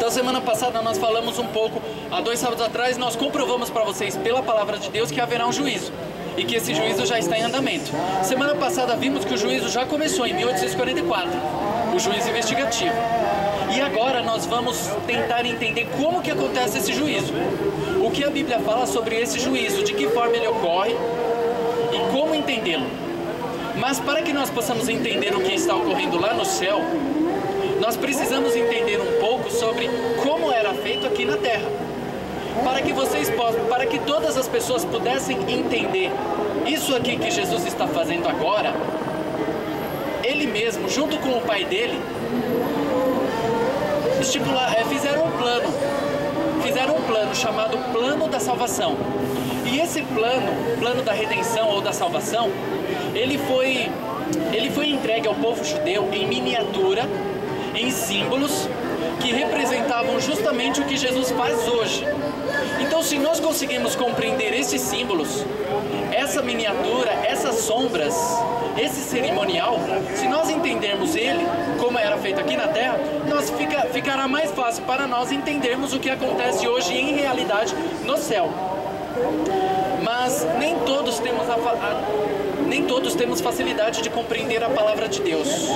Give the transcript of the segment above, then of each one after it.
Então semana passada nós falamos um pouco, há 2 sábados atrás nós comprovamos para vocês pela palavra de Deus que haverá um juízo e que esse juízo já está em andamento. Semana passada vimos que o juízo já começou em 1844, o juízo investigativo. E agora nós vamos tentar entender como que acontece esse juízo, o que a Bíblia fala sobre esse juízo, de que forma ele ocorre e como entendê-lo. Mas para que nós possamos entender o que está ocorrendo lá no céu, nós precisamos entender um pouco sobre como era feito aqui na terra, para que todas as pessoas pudessem entender isso aqui que Jesus está fazendo agora. Ele mesmo, junto com o Pai dele, fizeram um plano chamado Plano da Salvação. E esse plano da redenção ou da salvação, ele foi entregue ao povo judeu em miniatura, em símbolos que representavam justamente o que Jesus faz hoje. Então, se nós conseguimos compreender esses símbolos, essa miniatura, essas sombras, esse cerimonial, se nós entendermos ele, como era feito aqui na terra, ficará mais fácil para nós entendermos o que acontece hoje em realidade no céu. Mas nem todos temos facilidade de compreender a palavra de Deus,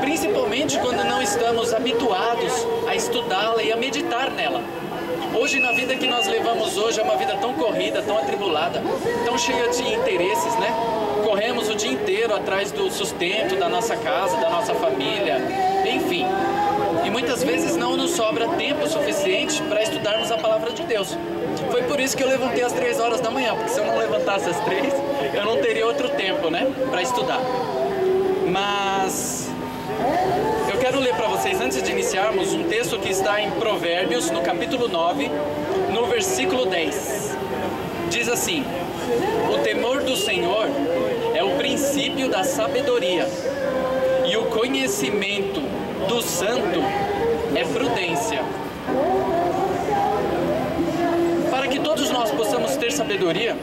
principalmente quando não estamos habituados a estudá-la e a meditar nela. Hoje, na vida que nós levamos hoje, é uma vida tão corrida, tão atribulada, tão cheia de interesses, né? Corremos o dia inteiro atrás do sustento da nossa casa, da nossa família, enfim. E muitas vezes não nos sobra tempo suficiente para estudarmos a palavra de Deus. Foi por isso que eu levantei às 3 horas da manhã, porque se eu não levantasse às 3, eu não teria outro tempo, né, para estudar. Mas eu quero ler para vocês, antes de iniciarmos, um texto que está em Provérbios, no capítulo 9, no versículo 10. Diz assim: o temor do Senhor é o princípio da sabedoria, e o conhecimento do santo é prudência. Para que todos nós possamos ter sabedoria,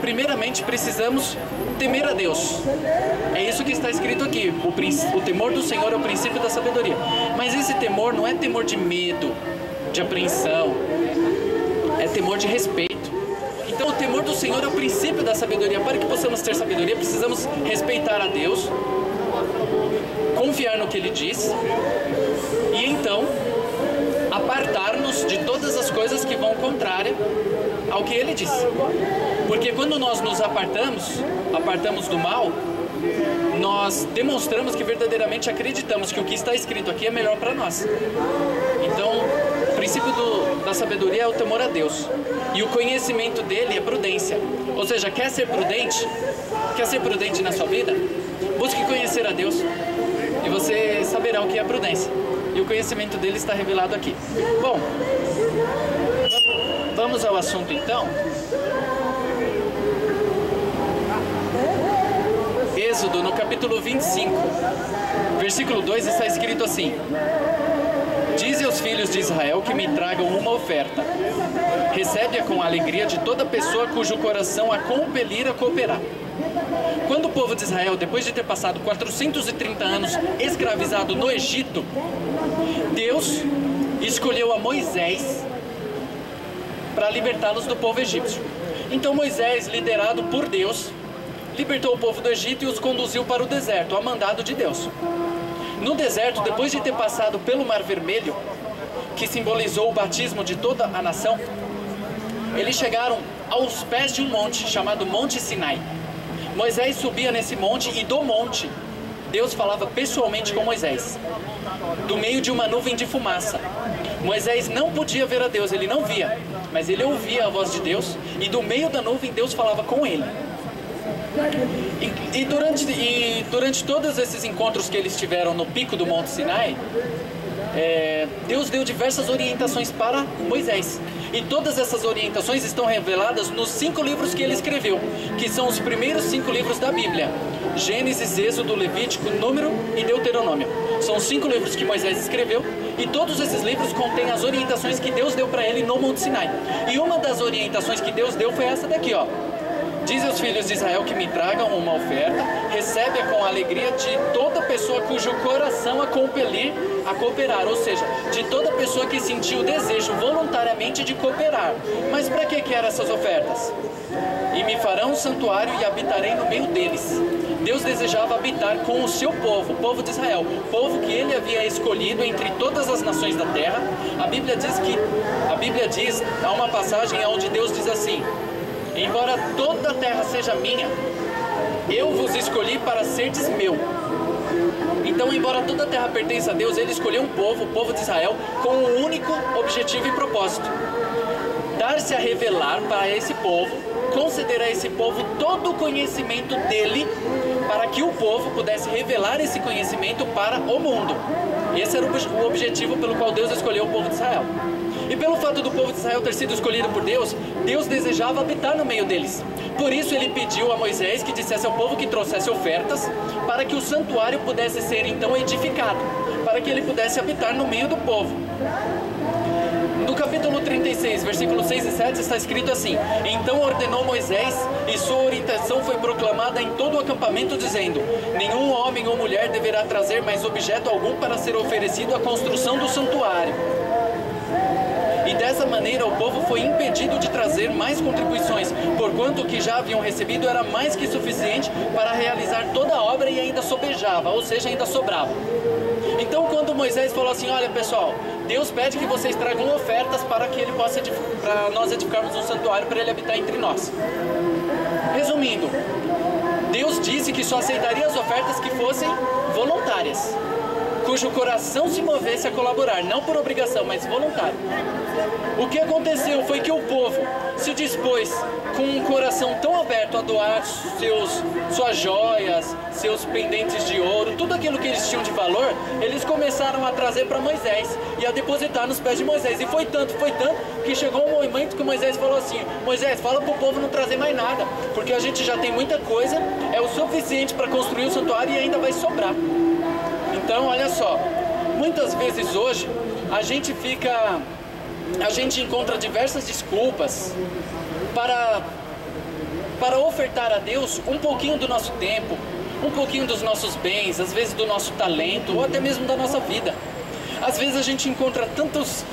primeiramente precisamos temer a Deus. É isso que está escrito aqui. O temor do Senhor é o princípio da sabedoria. Mas esse temor não é temor de medo, de apreensão, é temor de respeito. Então o temor do Senhor é o princípio da sabedoria. Para que possamos ter sabedoria, precisamos respeitar a Deus, confiar no que Ele diz e então apartar-nos de todas as coisas que vão contrária ao que Ele disse. Porque quando nós nos apartamos do mal, nós demonstramos que verdadeiramente acreditamos que o que está escrito aqui é melhor para nós. Então, o princípio da sabedoria é o temor a Deus. E o conhecimento dele é prudência. Ou seja, quer ser prudente na sua vida? Busque conhecer a Deus e você saberá o que é prudência. E o conhecimento dele está revelado aqui. Bom, vamos ao assunto então. Êxodo, no capítulo 25, versículo 2, está escrito assim: dize aos filhos de Israel que me tragam uma oferta. Recebe-a com a alegria de toda pessoa cujo coração a compelir a cooperar. Quando o povo de Israel, depois de ter passado 430 anos escravizado no Egito, Deus escolheu a Moisés para libertá-los do povo egípcio. Então Moisés, liderado por Deus, libertou o povo do Egito e os conduziu para o deserto, a mandado de Deus. No deserto, depois de ter passado pelo Mar Vermelho, que simbolizou o batismo de toda a nação, eles chegaram aos pés de um monte chamado Monte Sinai. Moisés subia nesse monte e do monte Deus falava pessoalmente com Moisés, do meio de uma nuvem de fumaça. Moisés não podia ver a Deus, ele não via, mas ele ouvia a voz de Deus e do meio da nuvem Deus falava com ele. E durante todos esses encontros que eles tiveram no pico do Monte Sinai, Deus deu diversas orientações para Moisés. E todas essas orientações estão reveladas nos 5 livros que ele escreveu, que são os primeiros 5 livros da Bíblia: Gênesis, Êxodo, Levítico, Número e Deuteronômio. São 5 livros que Moisés escreveu, e todos esses livros contêm as orientações que Deus deu para ele no Monte Sinai. E uma das orientações que Deus deu foi essa daqui, ó: Dize aos filhos de Israel que me tragam uma oferta, recebe-a com a alegria de toda pessoa cujo coração a compelir a cooperar, ou seja, de toda pessoa que sentiu o desejo voluntariamente de cooperar. Mas para que eram essas ofertas? E me farão um santuário e habitarei no meio deles. Deus desejava habitar com o seu povo, o povo de Israel, o povo que ele havia escolhido entre todas as nações da terra. A Bíblia diz, há uma passagem onde Deus diz assim: embora toda a terra seja minha, eu vos escolhi para serdes meu. Então, embora toda a terra pertença a Deus, ele escolheu um povo, o povo de Israel, com um único objetivo e propósito: dar-se a revelar para esse povo, conceder a esse povo todo o conhecimento dele, para que o povo pudesse revelar esse conhecimento para o mundo. Esse era o objetivo pelo qual Deus escolheu o povo de Israel. E pelo fato do povo de Israel ter sido escolhido por Deus, Deus desejava habitar no meio deles. Por isso ele pediu a Moisés que dissesse ao povo que trouxesse ofertas, para que o santuário pudesse ser então edificado, para que ele pudesse habitar no meio do povo. No capítulo 36, versículos 6 e 7 está escrito assim: então ordenou Moisés, e sua orientação foi proclamada em todo o acampamento, dizendo: nenhum homem ou mulher deverá trazer mais objeto algum para ser oferecido à construção do santuário. E dessa maneira o povo foi impedido de trazer mais contribuições, porquanto o que já haviam recebido era mais que suficiente para realizar toda a obra e ainda sobejava, ou seja, ainda sobrava. Então, quando Moisés falou assim: olha pessoal, Deus pede que vocês tragam ofertas para que ele possa para nós edificarmos um santuário para ele habitar entre nós. Resumindo, Deus disse que só aceitaria as ofertas que fossem voluntárias, cujo coração se movesse a colaborar, não por obrigação, mas voluntário. O que aconteceu foi que o povo se dispôs com um coração tão aberto a doar suas joias, seus pendentes de ouro, tudo aquilo que eles tinham de valor, eles começaram a trazer para Moisés e a depositar nos pés de Moisés. E foi tanto, que chegou um momento que Moisés falou assim: Moisés, fala para o povo não trazer mais nada, porque a gente já tem muita coisa, é o suficiente para construir o santuário e ainda vai sobrar. Então, olha só, muitas vezes hoje a gente encontra diversas desculpas para ofertar a Deus um pouquinho do nosso tempo, um pouquinho dos nossos bens, às vezes do nosso talento ou até mesmo da nossa vida. Às vezes a gente encontra tantos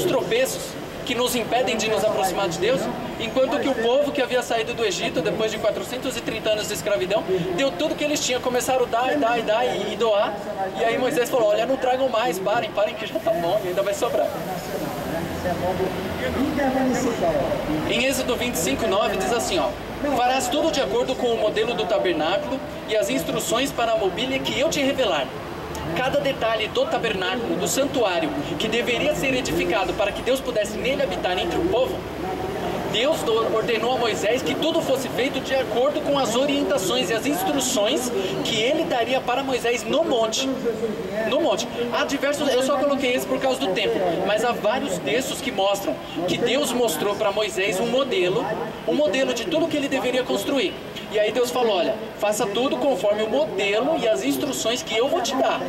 tropeços que nos impedem de nos aproximar de Deus, enquanto que o povo que havia saído do Egito depois de 430 anos de escravidão deu tudo que eles tinham, começaram a dar e doar. E aí Moisés falou: olha, não tragam mais, parem que já está bom e ainda vai sobrar. Em Êxodo 25:9 diz assim, ó: farás tudo de acordo com o modelo do tabernáculo e as instruções para a mobília que eu te revelar. Cada detalhe do tabernáculo, do santuário, que deveria ser edificado para que Deus pudesse nele habitar entre o povo, Deus ordenou a Moisés que tudo fosse feito de acordo com as orientações e as instruções que ele daria para Moisés no monte. No monte. Há diversos, eu só coloquei esse por causa do tempo, mas há vários textos que mostram que Deus mostrou para Moisés um modelo de tudo que ele deveria construir. E aí Deus falou: olha, faça tudo conforme o modelo e as instruções que eu vou te dar.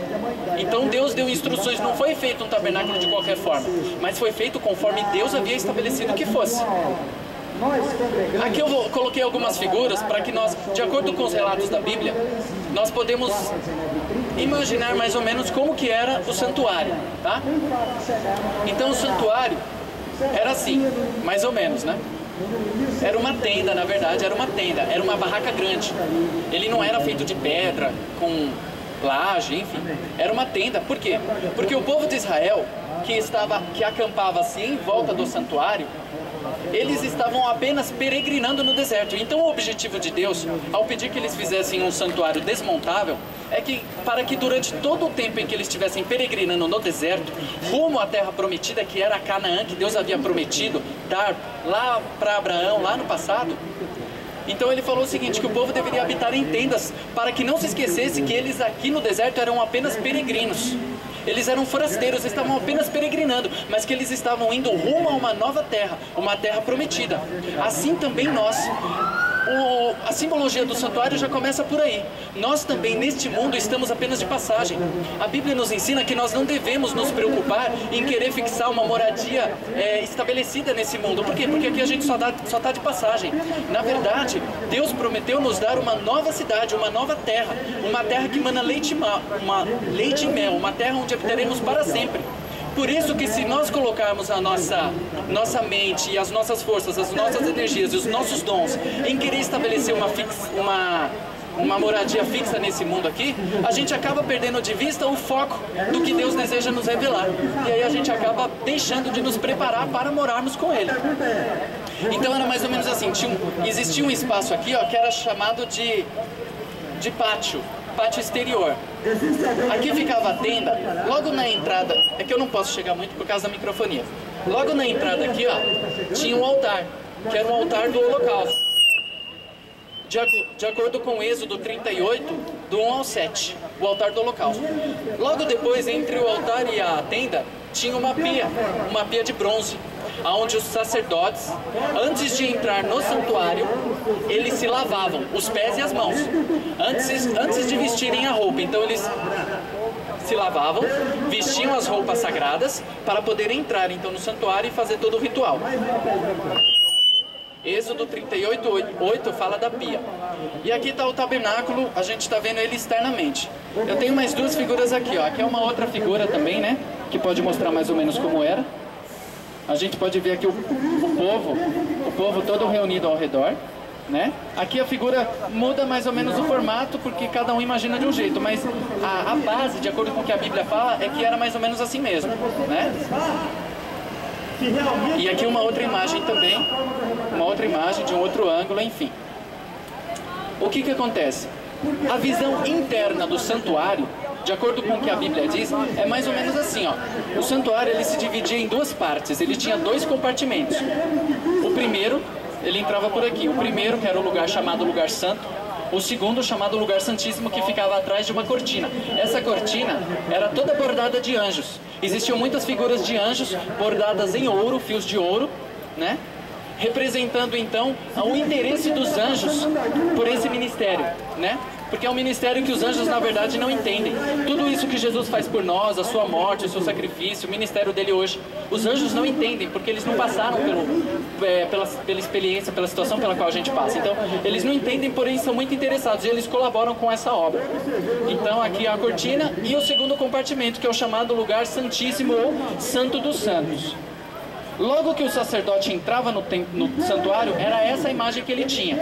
Então Deus deu instruções, não foi feito um tabernáculo de qualquer forma, mas foi feito conforme Deus havia estabelecido que fosse. Aqui eu coloquei algumas figuras para que nós, de acordo com os relatos da Bíblia, nós podemos imaginar mais ou menos como que era o santuário, tá? Então o santuário era assim, mais ou menos, né? Era uma tenda, na verdade, era uma barraca grande. Ele não era feito de pedra, com laje, enfim, era uma tenda. Por quê? Porque o povo de Israel, que acampava assim em volta do santuário, eles estavam apenas peregrinando no deserto. Então o objetivo de Deus, ao pedir que eles fizessem um santuário desmontável, é que para que durante todo o tempo em que eles estivessem peregrinando no deserto, rumo à terra prometida, que era a Canaã, que Deus havia prometido dar lá para Abraão, lá no passado, então ele falou o seguinte, que o povo deveria habitar em tendas, para que não se esquecesse que eles aqui no deserto eram apenas peregrinos. Eles eram forasteiros, estavam apenas peregrinando, mas que eles estavam indo rumo a uma nova terra, uma terra prometida. Assim também nós. a simbologia do santuário já começa por aí. Nós também, neste mundo, estamos apenas de passagem. A Bíblia nos ensina que nós não devemos nos preocupar em querer fixar uma moradia estabelecida nesse mundo. Por quê? Porque aqui a gente só está de passagem. Na verdade, Deus prometeu nos dar uma nova cidade, uma nova terra. Uma terra que emana leite e mel, uma terra onde habitaremos para sempre. Por isso que se nós colocarmos a nossa mente e as nossas forças, as nossas energias e os nossos dons em querer estabelecer uma moradia fixa nesse mundo aqui, a gente acaba perdendo de vista o foco do que Deus deseja nos revelar. E aí a gente acaba deixando de nos preparar para morarmos com Ele. Então era mais ou menos assim, existia um espaço aqui, ó, que era chamado de pátio exterior. Aqui ficava a tenda, logo na entrada, é que eu não posso chegar muito por causa da microfonia. Logo na entrada aqui, ó, tinha um altar, que era um altar do holocausto. De acordo com o Êxodo 38, do 1 ao 7, o altar do holocausto. Logo depois, entre o altar e a tenda, tinha uma pia de bronze, onde os sacerdotes, antes de entrar no santuário, eles se lavavam os pés e as mãos, antes de vestirem a roupa. Então eles se lavavam, vestiam as roupas sagradas para poder entrar então no santuário e fazer todo o ritual. Êxodo 38:8 fala da pia. E aqui está o tabernáculo, a gente está vendo ele externamente. Eu tenho mais duas figuras aqui, ó. Aqui é uma outra figura também, né? Que pode mostrar mais ou menos como era. A gente pode ver aqui o povo todo reunido ao redor, né? Aqui a figura muda mais ou menos o formato, porque cada um imagina de um jeito, mas a base, de acordo com o que a Bíblia fala, é que era mais ou menos assim mesmo, né? E aqui uma outra imagem também, uma outra imagem de um outro ângulo, enfim. O que acontece? A visão interna do santuário, de acordo com o que a Bíblia diz, é mais ou menos assim, ó. O santuário ele se dividia em duas partes, ele tinha dois compartimentos. O primeiro, ele entrava por aqui. O primeiro, que era o lugar chamado Lugar Santo. O segundo, chamado Lugar Santíssimo, que ficava atrás de uma cortina. Essa cortina era toda bordada de anjos. Existiam muitas figuras de anjos bordadas em ouro, fios de ouro, né? Representando então o interesse dos anjos por esse ministério, né? Porque é um ministério que os anjos na verdade não entendem. Tudo isso que Jesus faz por nós, a sua morte, o seu sacrifício, o ministério dele hoje, os anjos não entendem, porque eles não passaram pela experiência, pela situação pela qual a gente passa. Então, eles não entendem, porém são muito interessados e eles colaboram com essa obra. Então, aqui é a cortina e o segundo compartimento, que é o chamado Lugar Santíssimo ou Santo dos Santos. Logo que o sacerdote entrava no santuário, era essa a imagem que ele tinha.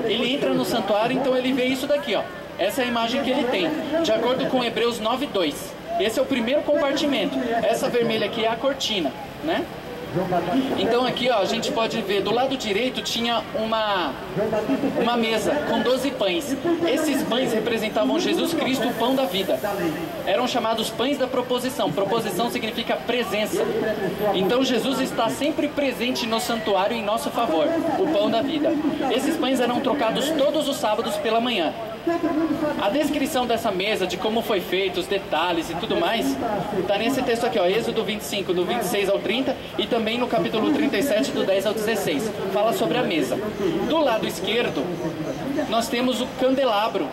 Ele entra no santuário, então ele vê isso daqui, ó. Essa é a imagem que ele tem, de acordo com Hebreus 9:2. Esse é o primeiro compartimento. Essa vermelha aqui é a cortina, né? Então aqui, ó, a gente pode ver, do lado direito tinha uma mesa com 12 pães. Esses pães representavam Jesus Cristo, o pão da vida. Eram chamados pães da proposição. Proposição significa presença. Então Jesus está sempre presente no santuário em nosso favor, o pão da vida. Esses pães eram trocados todos os sábados pela manhã. A descrição dessa mesa, de como foi feito, os detalhes e tudo mais, está nesse texto aqui, ó, Êxodo 25, do 26 ao 30, e também no capítulo 37, do 10 ao 16. Fala sobre a mesa. Do lado esquerdo, nós temos o candelabro,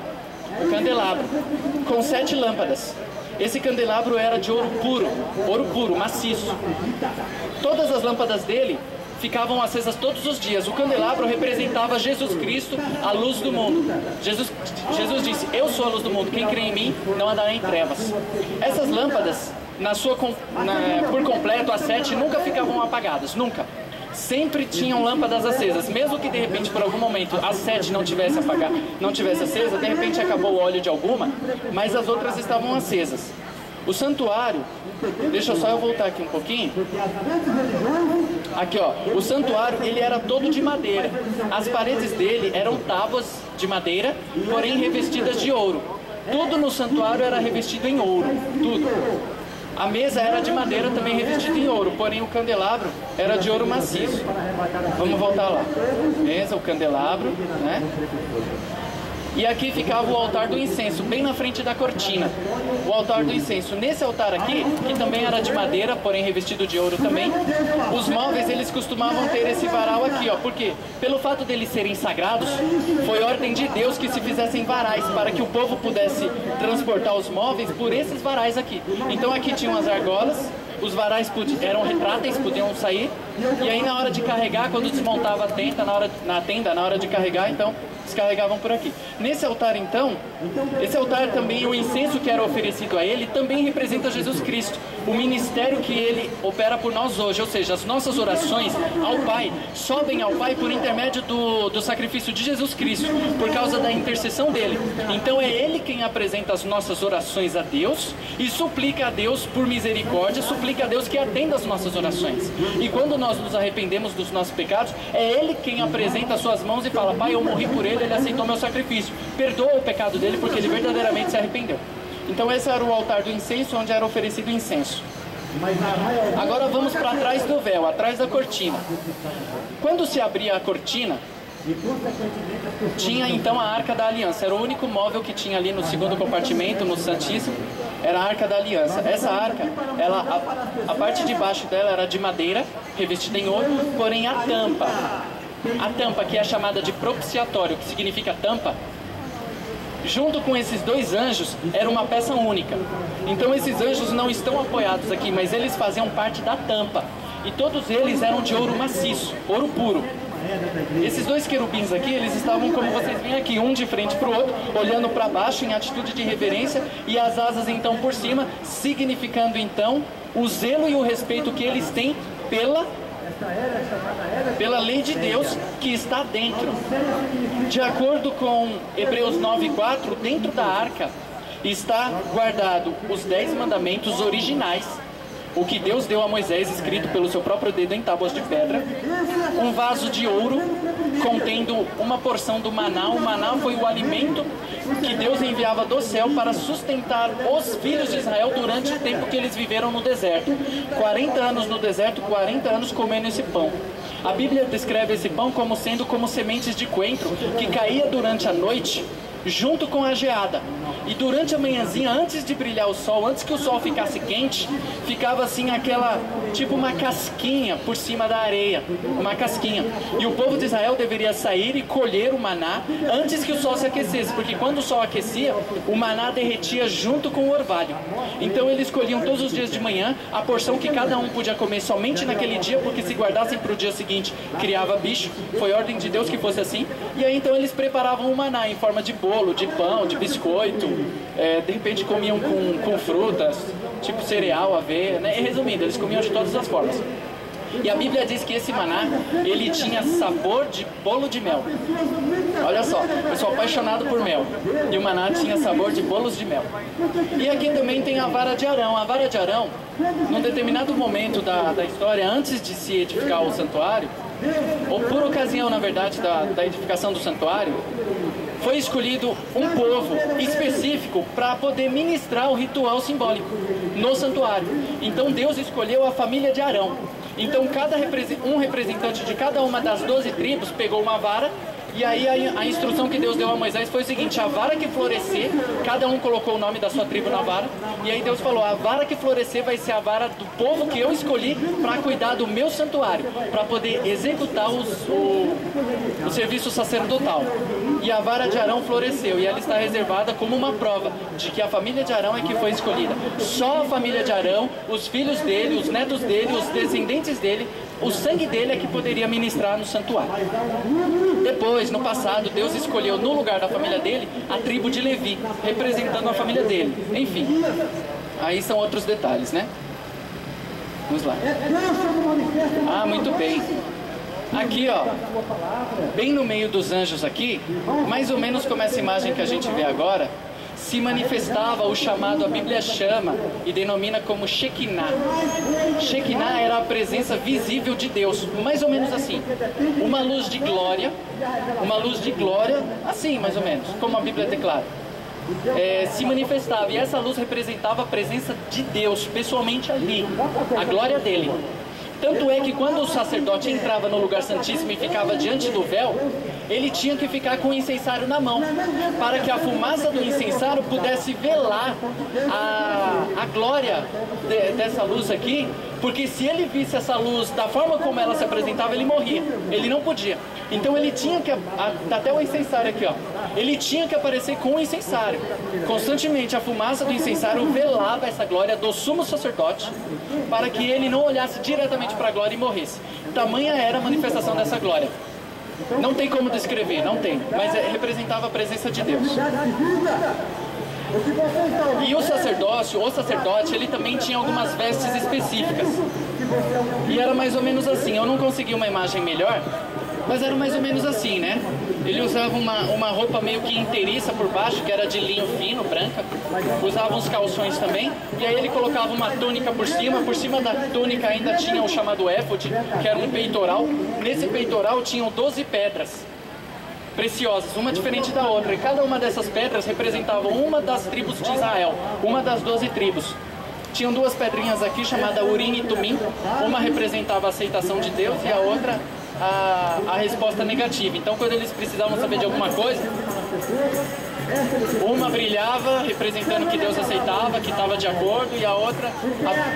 com 7 lâmpadas. Esse candelabro era de ouro puro, maciço. Todas as lâmpadas dele ficavam acesas todos os dias. O candelabro representava Jesus Cristo, a luz do mundo. Jesus disse: eu sou a luz do mundo, quem crê em mim não andará em trevas. Essas lâmpadas, por completo, as 7 nunca ficavam apagadas, nunca. Sempre tinham lâmpadas acesas, mesmo que de repente por algum momento as 7 não tivesse acesa, de repente acabou o óleo de alguma, mas as outras estavam acesas. O santuário, deixa só eu voltar aqui um pouquinho. Aqui, ó, o santuário ele era todo de madeira. As paredes dele eram tábuas de madeira, porém revestidas de ouro. Tudo no santuário era revestido em ouro, tudo. A mesa era de madeira também revestida em ouro, porém o candelabro era de ouro maciço. Vamos voltar lá. Mesa, o candelabro, né? E aqui ficava o altar do incenso, bem na frente da cortina. O altar do incenso. Nesse altar aqui, que também era de madeira, porém revestido de ouro também, os móveis eles costumavam ter esse varal aqui, ó. Por quê? Pelo fato deles serem sagrados, foi ordem de Deus que se fizessem varais para que o povo pudesse transportar os móveis por esses varais aqui. Então aqui tinham as argolas, os varais eram retráteis, podiam sair, e aí na hora de carregar, quando desmontava a tenda, na hora de carregar, então descarregavam por aqui. Nesse altar então, esse altar também, o incenso que era oferecido a ele, também representa Jesus Cristo, o ministério que ele opera por nós hoje, ou seja, as nossas orações ao Pai, sobem ao Pai por intermédio do sacrifício de Jesus Cristo, por causa da intercessão dele. Então é ele quem apresenta as nossas orações a Deus e suplica a Deus por misericórdia, suplica a Deus que atenda as nossas orações. E quando nós nos arrependemos dos nossos pecados, é ele quem apresenta as suas mãos e fala: Pai, eu morri por ele aceitou meu sacrifício, perdoa o pecado dele porque ele verdadeiramente se arrependeu. Então esse era o altar do incenso, onde era oferecido incenso. Agora vamos para trás do véu, atrás da cortina. Quando se abria a cortina, tinha então a Arca da Aliança. Era o único móvel que tinha ali no segundo compartimento, no Santíssimo, era a Arca da Aliança. Essa arca, a parte de baixo dela era de madeira, revestida em ouro, porém a tampa, que é chamada de propiciatório, que significa tampa, junto com esses dois anjos, era uma peça única. Então esses anjos não estão apoiados aqui, mas eles faziam parte da tampa. E todos eles eram de ouro maciço, ouro puro. Esses dois querubins aqui, eles estavam como vocês veem aqui, um de frente para o outro, olhando para baixo em atitude de reverência, e as asas então por cima, significando então o zelo e o respeito que eles têm pela lei de Deus que está dentro. De acordo com Hebreus 9:4, dentro da arca está guardado os 10 mandamentos originais, o que Deus deu a Moisés, escrito pelo seu próprio dedo em tábuas de pedra, um vaso de ouro contendo uma porção do maná. O maná foi o alimento que Deus enviava do céu para sustentar os filhos de Israel durante o tempo que eles viveram no deserto. 40 anos no deserto, 40 anos comendo esse pão. A Bíblia descreve esse pão como sendo como sementes de coentro que caía durante a noite junto com a geada. E durante a manhãzinha, antes de brilhar o sol, antes que o sol ficasse quente, ficava assim aquela, tipo uma casquinha por cima da areia, uma casquinha. E o povo de Israel deveria sair e colher o maná antes que o sol se aquecesse, porque quando o sol aquecia, o maná derretia junto com o orvalho. Então eles colhiam todos os dias de manhã a porção que cada um podia comer somente naquele dia, porque se guardassem para o dia seguinte, criava bicho. Foi ordem de Deus que fosse assim. E aí então eles preparavam o maná em forma de bolo, de pão, de biscoito, de repente comiam com frutas, tipo cereal, aveia, né? Resumindo, eles comiam de todas as formas. E a Bíblia diz que esse maná, ele tinha sabor de bolo de mel. Olha só, eu sou apaixonado por mel. E o maná tinha sabor de bolos de mel. E aqui também tem a vara de Arão. A vara de Arão, num determinado momento da história, antes de se edificar o santuário, ou por ocasião, na verdade, da edificação do santuário, foi escolhido um povo específico para poder ministrar o ritual simbólico no santuário. Então Deus escolheu a família de Arão. Então um representante de cada uma das 12 tribos pegou uma vara. E aí a instrução que Deus deu a Moisés foi o seguinte: a vara que florescer, cada um colocou o nome da sua tribo na vara. E aí Deus falou: a vara que florescer vai ser a vara do povo que eu escolhi para cuidar do meu santuário, para poder executar o serviço sacerdotal. E a vara de Arão floresceu, e ela está reservada como uma prova de que a família de Arão é que foi escolhida. Só a família de Arão, os filhos dele, os netos dele, os descendentes dele, o sangue dele é que poderia ministrar no santuário. Depois, no passado, Deus escolheu no lugar da família dele a tribo de Levi, representando a família dele. Enfim, aí são outros detalhes, né? Vamos lá. Ah, muito bem. Aqui, ó, bem no meio dos anjos aqui, mais ou menos como essa imagem que a gente vê agora, se manifestava o chamado, a Bíblia chama e denomina como Shekinah. Shekinah era a presença visível de Deus, mais ou menos assim, uma luz de glória, assim mais ou menos, como a Bíblia declara. Se manifestava, e essa luz representava a presença de Deus pessoalmente ali, a glória dele. Tanto é que quando o sacerdote entrava no lugar santíssimo e ficava diante do véu, ele tinha que ficar com o incensário na mão, para que a fumaça do incensário pudesse velar a glória dessa luz aqui, porque se ele visse essa luz da forma como ela se apresentava, ele morria, ele não podia. Então ele tinha que, até o incensário aqui, ó, ele tinha que aparecer com o incensário. Constantemente a fumaça do incensário velava essa glória do sumo sacerdote, para que ele não olhasse diretamente para a glória e morresse. Tamanha era a manifestação dessa glória. Não tem como descrever, não tem, mas representava a presença de Deus. E o sacerdote, ele também tinha algumas vestes específicas. E era mais ou menos assim, eu não consegui uma imagem melhor, mas era mais ou menos assim, né? Ele usava uma roupa meio que inteiriça por baixo, que era de linho fino, branca. Usava uns calções também. E aí ele colocava uma túnica por cima. Por cima da túnica ainda tinha o chamado éfode, que era um peitoral. Nesse peitoral tinham 12 pedras preciosas, uma diferente da outra. E cada uma dessas pedras representava uma das tribos de Israel, uma das 12 tribos. Tinham duas pedrinhas aqui, chamada Urim e Tumim. Uma representava a aceitação de Deus e a outra a resposta negativa. Então, quando eles precisavam saber de alguma coisa, uma brilhava representando que Deus aceitava, que estava de acordo, e a outra,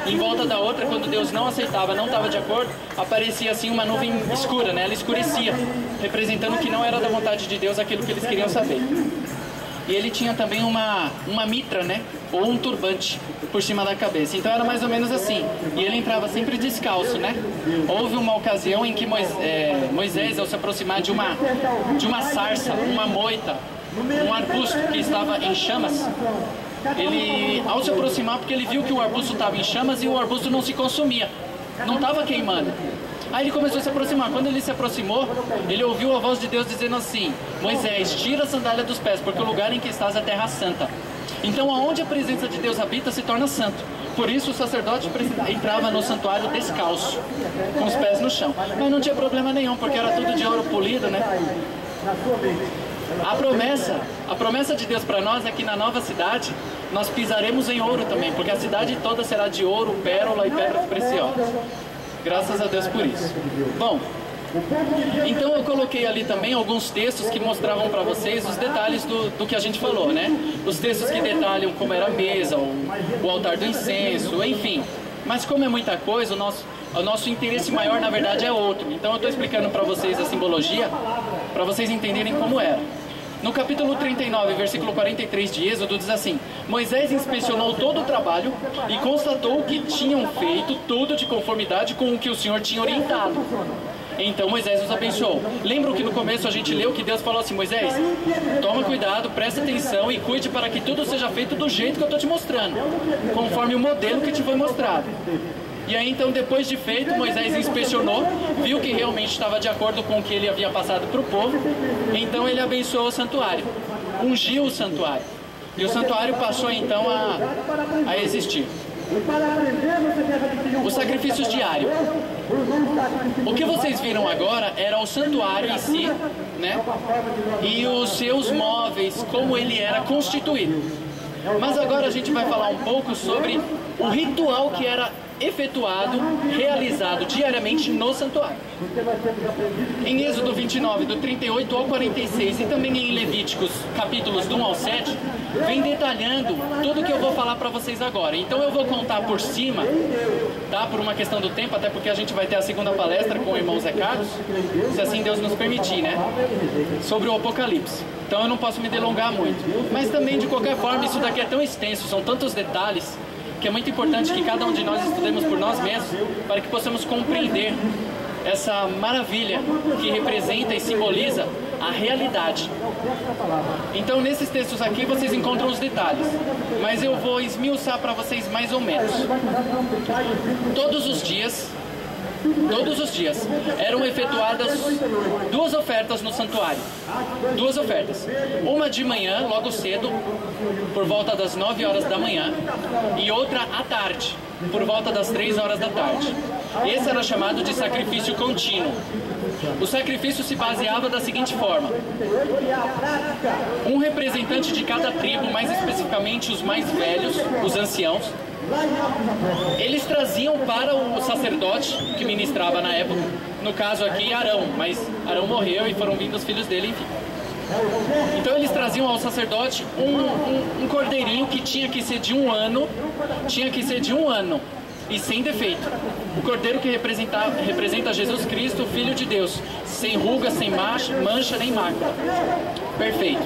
em volta da outra, quando Deus não aceitava, não estava de acordo, aparecia assim uma nuvem escura, né? Ela escurecia, representando que não era da vontade de Deus aquilo que eles queriam saber. E ele tinha também uma mitra, né? Ou um turbante por cima da cabeça. Então era mais ou menos assim. E ele entrava sempre descalço, né? Houve uma ocasião em que Moisés, ao se aproximar de uma sarça, uma moita, um arbusto que estava em chamas, ele, ao se aproximar, porque ele viu que o arbusto estava em chamas e o arbusto não se consumia, não estava queimando. Aí ele começou a se aproximar. Quando ele se aproximou, ele ouviu a voz de Deus dizendo assim: Moisés, tira a sandália dos pés, porque o lugar em que estás é terra santa. Então aonde a presença de Deus habita se torna santo. Por isso o sacerdote entrava no santuário descalço, com os pés no chão. Mas não tinha problema nenhum, porque era tudo de ouro polido, né? A promessa de Deus para nós é que na nova cidade nós pisaremos em ouro também, porque a cidade toda será de ouro, pérola e pedras preciosas. Graças a Deus por isso. Bom, então eu coloquei ali também alguns textos que mostravam para vocês os detalhes do que a gente falou, né? Os textos que detalham como era a mesa, o altar do incenso, enfim. Mas como é muita coisa, o nosso interesse maior na verdade é outro. Então eu estou explicando para vocês a simbologia, para vocês entenderem como era. No capítulo 39, versículo 43 de Êxodo, diz assim: Moisés inspecionou todo o trabalho e constatou que tinham feito tudo de conformidade com o que o Senhor tinha orientado. Então Moisés os abençoou. Lembram que no começo a gente leu que Deus falou assim: Moisés, toma cuidado, presta atenção e cuide para que tudo seja feito do jeito que eu estou te mostrando, conforme o modelo que te foi mostrado. E aí então, depois de feito, Moisés inspecionou, viu que realmente estava de acordo com o que ele havia passado para o povo. Então ele abençoou o santuário, ungiu o santuário, e o santuário passou então a existir. Os sacrifícios diários. O que vocês viram agora era o santuário em si, né? E os seus móveis, como ele era constituído. Mas agora a gente vai falar um pouco sobre o ritual que era efetuado, realizado diariamente no santuário. Em Êxodo 29, do 38 ao 46, e também em Levíticos, capítulos do 1 ao 7, vem detalhando tudo que eu vou falar para vocês agora. Então eu vou contar por cima, tá? Por uma questão do tempo, até porque a gente vai ter a segunda palestra com o irmão Zé Carlos, se assim Deus nos permitir, né? Sobre o Apocalipse. Então eu não posso me delongar muito. Mas também, de qualquer forma, isso daqui é tão extenso, são tantos detalhes, que é muito importante que cada um de nós estudemos por nós mesmos, para que possamos compreender essa maravilha que representa e simboliza a realidade. Então, nesses textos aqui vocês encontram os detalhes, mas eu vou esmiuçar para vocês mais ou menos. Todos os dias eram efetuadas duas ofertas no santuário. Duas ofertas. Uma de manhã, logo cedo, por volta das 9 horas da manhã, e outra à tarde, por volta das 3 horas da tarde. Esse era chamado de sacrifício contínuo. O sacrifício se baseava da seguinte forma: um representante de cada tribo, mais especificamente os mais velhos, os anciãos, eles traziam para o sacerdote que ministrava na época, no caso aqui Arão, mas Arão morreu e foram vindo os filhos dele, enfim. Então eles traziam ao sacerdote um cordeirinho que tinha que ser de 1 ano, e sem defeito. O cordeiro que representa Jesus Cristo, o Filho de Deus, sem ruga, sem mancha nem mácula. Perfeito.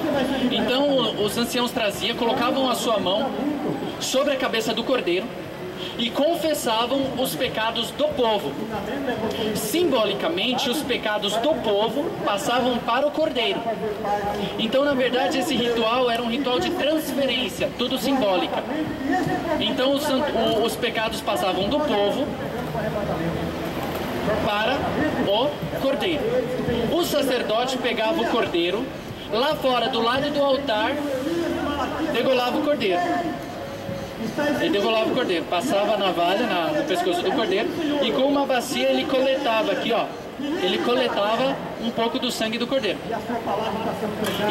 Então os anciãos traziam, colocavam a sua mão sobre a cabeça do cordeiro e confessavam os pecados do povo. Simbolicamente, os pecados do povo passavam para o cordeiro. Então, na verdade, esse ritual era um ritual de transferência, tudo simbólica. Então, os pecados passavam do povo para o cordeiro. O sacerdote pegava o cordeiro, lá fora, do lado do altar, degolava o cordeiro. Ele degolava o cordeiro, passava a navalha no pescoço do cordeiro e com uma bacia ele coletava aqui, ó. Ele coletava um pouco do sangue do cordeiro.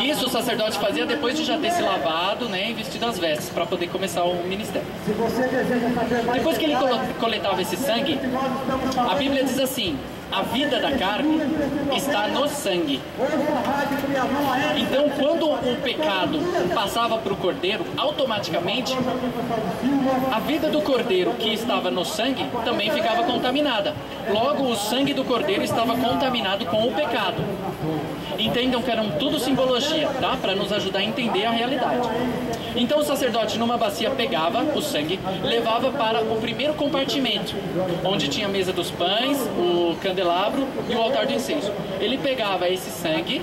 Isso o sacerdote fazia depois de já ter se lavado, né, e vestido as vestes para poder começar o ministério. Depois que ele coletava esse sangue, a Bíblia diz assim: a vida da carne está no sangue. Então, quando o pecado passava para o cordeiro, automaticamente a vida do cordeiro que estava no sangue também ficava contaminada. Logo, o sangue do cordeiro estava contaminado com o pecado. Entendam que eram tudo simbologia, tá? Para nos ajudar a entender a realidade. Então o sacerdote numa bacia pegava o sangue, levava para o primeiro compartimento, onde tinha a mesa dos pães, o candelabro e o altar do incenso. Ele pegava esse sangue,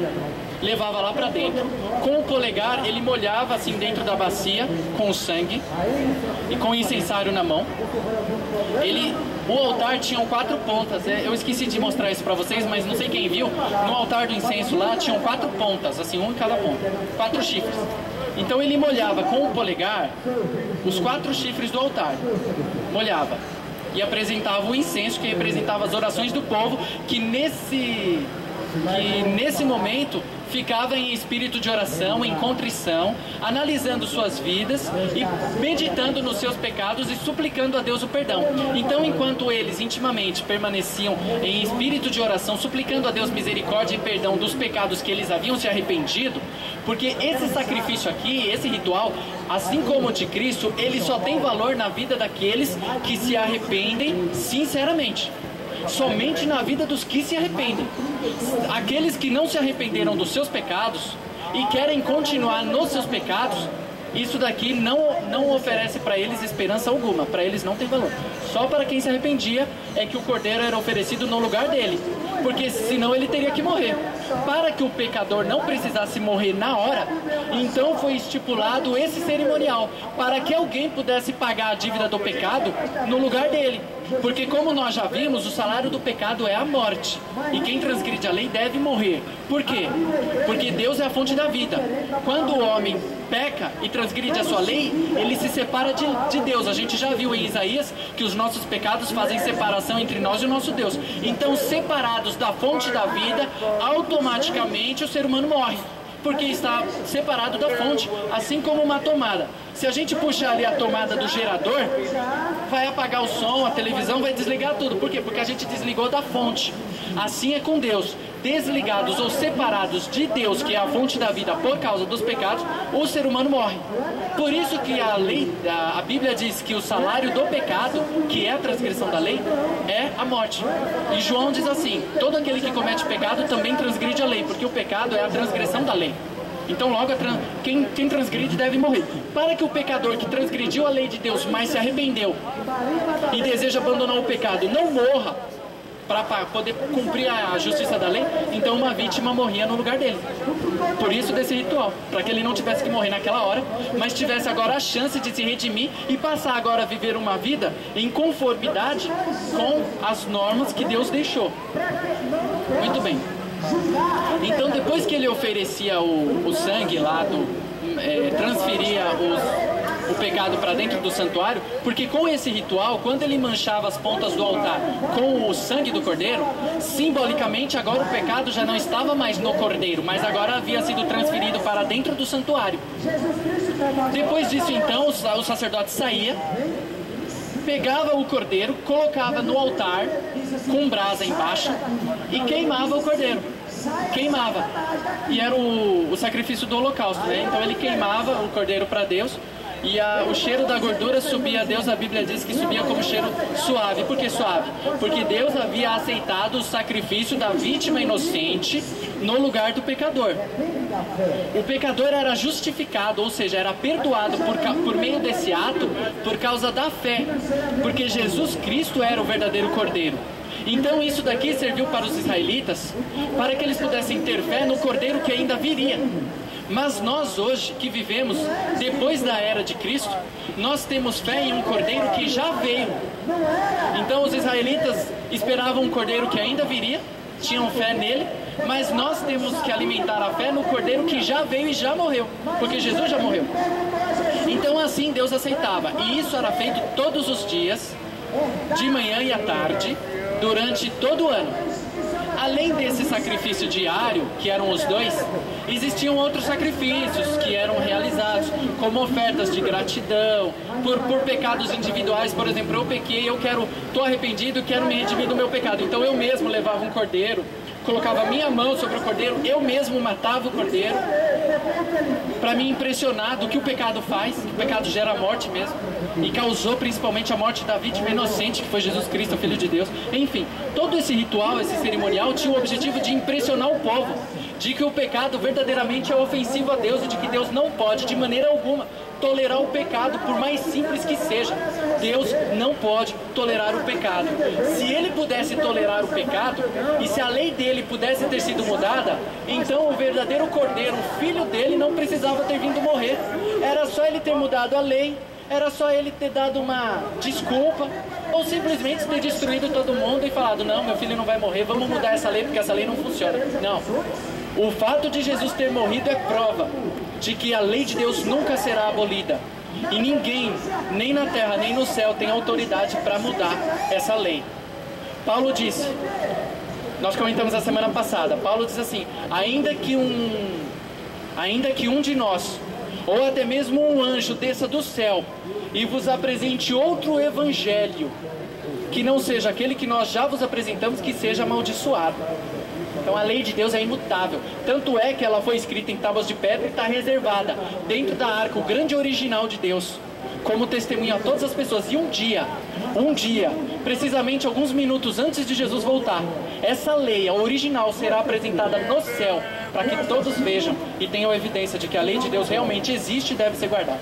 levava lá para dentro, com o polegar ele molhava assim dentro da bacia com o sangue e com o incensário na mão. O altar tinha 4 pontas, eu esqueci de mostrar isso para vocês, mas não sei quem viu, no altar do incenso lá tinham 4 pontas, assim, um em cada ponta, 4 chifres. Então ele molhava com o polegar os 4 chifres do altar, molhava e apresentava o incenso que representava as orações do povo, que nesse momento ficava em espírito de oração, em contrição, analisando suas vidas e meditando nos seus pecados e suplicando a Deus o perdão. Então, enquanto eles intimamente permaneciam em espírito de oração, suplicando a Deus misericórdia e perdão dos pecados que eles haviam se arrependido, porque esse sacrifício aqui, esse ritual, assim como o de Cristo, ele só tem valor na vida daqueles que se arrependem sinceramente. Somente na vida dos que se arrependem. Aqueles que não se arrependeram dos seus pecados e querem continuar nos seus pecados, isso daqui não oferece para eles esperança alguma, para eles não tem valor. Só para quem se arrependia é que o cordeiro era oferecido no lugar dele, porque senão ele teria que morrer. Para que o pecador não precisasse morrer na hora, então foi estipulado esse cerimonial, para que alguém pudesse pagar a dívida do pecado no lugar dele. Porque como nós já vimos, o salário do pecado é a morte, e quem transgride a lei deve morrer. Por quê? Porque Deus é a fonte da vida. Quando o homem peca e transgride a sua lei, ele se separa de Deus. A gente já viu em Isaías que os nossos pecados fazem separação entre nós e o nosso Deus. Então, separados da fonte da vida, automaticamente o ser humano morre, porque está separado da fonte, assim como uma tomada. Se a gente puxar ali a tomada do gerador, vai apagar o som, a televisão vai desligar tudo. Por quê? Porque a gente desligou da fonte. Assim é com Deus. Desligados ou separados de Deus, que é a fonte da vida, por causa dos pecados, o ser humano morre. Por isso que a Bíblia diz que o salário do pecado, que é a transgressão da lei, é a morte. E João diz assim: todo aquele que comete pecado também transgride a lei, porque o pecado é a transgressão da lei. Então logo quem transgride deve morrer. Para que o pecador que transgrediu a lei de Deus, mas se arrependeu e deseja abandonar o pecado, não morra, para poder cumprir a justiça da lei, então uma vítima morria no lugar dele. Por isso desse ritual, para que ele não tivesse que morrer naquela hora, mas tivesse agora a chance de se redimir e passar agora a viver uma vida em conformidade com as normas que Deus deixou. Muito bem. Então depois que ele oferecia o sangue lá, transferia o pecado para dentro do santuário, porque com esse ritual, quando ele manchava as pontas do altar com o sangue do cordeiro, simbolicamente agora o pecado já não estava mais no cordeiro, mas agora havia sido transferido para dentro do santuário. Depois disso então o sacerdote saía pegava o cordeiro, colocava no altar com brasa embaixo e queimava o cordeiro. Queimava. E era o sacrifício do holocausto, né? Então ele queimava o cordeiro para Deus e o cheiro da gordura subia a Deus. A Bíblia diz que subia como cheiro suave. Por que suave? Porque Deus havia aceitado o sacrifício da vítima inocente no lugar do pecador. O pecador era justificado, ou seja, era perdoado por meio desse ato por causa da fé, porque Jesus Cristo era o verdadeiro cordeiro. Então isso daqui serviu para os israelitas, para que eles pudessem ter fé no cordeiro que ainda viria. Mas nós hoje, que vivemos depois da era de Cristo, nós temos fé em um cordeiro que já veio. Então os israelitas esperavam um cordeiro que ainda viria, tinham fé nele, mas nós temos que alimentar a fé no cordeiro que já veio e já morreu, porque Jesus já morreu. Então assim Deus aceitava, e isso era feito todos os dias, de manhã e à tarde, durante todo o ano. Além desse sacrifício diário, que eram os dois, existiam outros sacrifícios que eram realizados, como ofertas de gratidão, por pecados individuais. Por exemplo, eu pequei, estou arrependido e quero me redimir do meu pecado. Então eu mesmo levava um cordeiro, colocava a minha mão sobre o cordeiro, eu mesmo matava o cordeiro, para me impressionar do que o pecado faz. O pecado gera morte mesmo, e causou principalmente a morte da vítima inocente, que foi Jesus Cristo, o Filho de Deus. Enfim, todo esse ritual, esse cerimonial tinha o objetivo de impressionar o povo, de que o pecado verdadeiramente é ofensivo a Deus e de que Deus não pode, de maneira alguma, tolerar o pecado, por mais simples que seja. Deus não pode tolerar o pecado. Se ele pudesse tolerar o pecado, e se a lei dele pudesse ter sido mudada, então o verdadeiro cordeiro, o filho dele, não precisava ter vindo morrer. Era só ele ter mudado a lei, era só ele ter dado uma desculpa, ou simplesmente ter destruído todo mundo e falado: não, meu filho não vai morrer, vamos mudar essa lei porque essa lei não funciona. Não. O fato de Jesus ter morrido é prova de que a lei de Deus nunca será abolida. E ninguém, nem na terra nem no céu, tem autoridade para mudar essa lei. Paulo disse, nós comentamos a semana passada, Paulo diz assim: ainda que um de nós, ou até mesmo um anjo, desça do céu e vos apresente outro evangelho, que não seja aquele que nós já vos apresentamos, que seja amaldiçoado. Então a lei de Deus é imutável. Tanto é que ela foi escrita em tábuas de pedra e está reservada dentro da arca, o grande original de Deus, como testemunho a todas as pessoas. E um dia, precisamente alguns minutos antes de Jesus voltar, essa lei, a original, será apresentada no céu, para que todos vejam e tenham evidência de que a lei de Deus realmente existe e deve ser guardada.